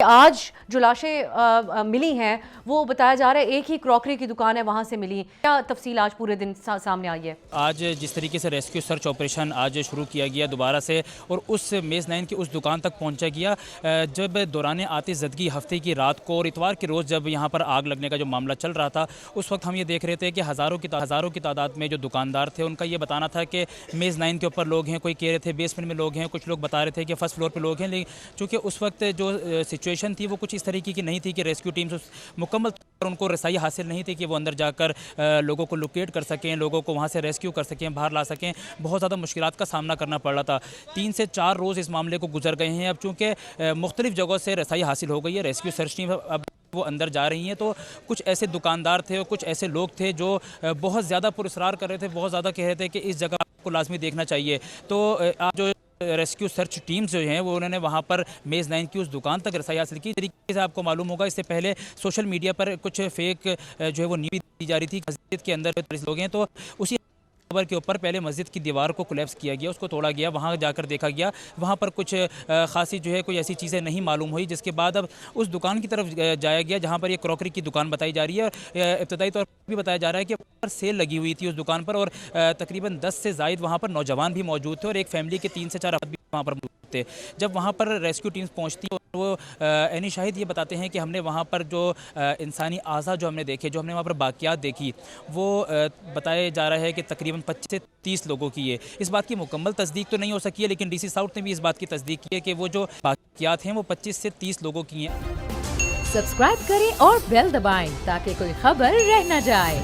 آج جو لاشیں ملی ہیں وہ بتایا جا رہا ہے ایک ہی کراکری کی دکان ہے وہاں سے ملی. کیا تفصیل آج پورے دن سامنے آئی ہے؟ آج جس طریقے سے ریسکیو سرچ آپریشن آج شروع کیا گیا دوبارہ سے اور اس میز 9 کی اس دکان تک پہنچا گیا جب دوران آتش زدگی ہفتے کی رات کو اور اتوار کے روز جب یہاں پر آگ لگنے کا جو معاملہ چل رہا تھا اس وقت ہم یہ دیکھ رہے تھے کہ ہزاروں کی تعداد میں جو دکاندار تھے ان کا یہ بتانا تھا کہ میز 9 کے اوپر لوگ ہیں. کوئی کہہ رہے تھے بیسمنٹ میں لوگ ہیں, کچھ لوگ بتا رہے تھے کہ فرسٹ فلور پہ لوگ ہیں. لیکن چونکہ اس وقت جو سچویشن تھی وہ کچھ اس طریقے کی نہیں تھی کہ ریسکیو ٹیمز مکمل طور پر ان کو رسائی حاصل نہیں تھی کہ وہ اندر جا کر لوگوں کو لوکیٹ کر سکیں, لوگوں کو وہاں سے ریسکیو کر سکیں, باہر لا سکیں. بہت زیادہ مشکلات کا سامنا کرنا پڑ رہا تھا. 3 سے 4 روز اس معاملے کو گزر گئے ہیں. اب چونکہ مختلف جگہوں سے رسائی حاصل ہو گئی ہے, ریسکیو سرچ ٹیم اب وہ اندر جا رہی ہیں, تو کچھ ایسے دکاندار تھے اور کچھ ایسے لوگ تھے جو بہت زیادہ پراسرار کر رہے تھے, بہت زیادہ کہہ رہے تھے کہ اس جگہ کو لازمی دیکھنا چاہیے. تو آپ جو ریسکیو سرچ ٹیمز جو ہیں وہ انہوں نے وہاں پر میز 9 کی اس دکان تک رسائی حاصل کی. طریقے سے آپ کو معلوم ہوگا اس سے پہلے سوشل میڈیا پر کچھ فیک جو ہے وہ نیوز دی جا رہی تھی مسجد کے اندر لوگ ہیں, تو اسی خبر کے اوپر پہلے مسجد کی دیوار کو کولیپس کیا گیا, اس کو توڑا گیا. وہاں جا کر دیکھا گیا, وہاں پر کچھ خاصی جو ہے کوئی ایسی چیزیں نہیں معلوم ہوئی, جس کے بعد اب اس دکان کی طرف جایا گیا جہاں پر یہ کراکری کی دکان بتائی جا رہی ہے. ابتدائی طور پر بھی بتایا جا رہا ہے کہ سیل لگی ہوئی تھی اس دکان پر اور تقریباً 10 سے زائد وہاں پر نوجوان بھی موجود تھے اور ایک فیملی کے 3 سے 4 افراد بھی وہاں پر موجود تھے. جب وہاں پر ریسکیو ٹیمز پہنچتی ہیں وہ عینی شاہد یہ بتاتے ہیں کہ ہم نے وہاں پر جو انسانی اعضاء جو ہم نے دیکھے, جو ہم نے وہاں پر باقیات دیکھی, وہ بتایا جا رہا ہے کہ تقریباً 25 سے 30 لوگوں کی ہے. اس بات کی مکمل تصدیق تو نہیں ہو سکی ہے, لیکن ڈی سی ساؤتھ نے بھی اس بات کی تصدیق کی ہے کہ وہ جو باقیات ہیں وہ 25 سے 30 لوگوں کی ہیں. سبسکرائب کریں اور بیل دبائیں تاکہ کوئی خبر رہ نہ جائے.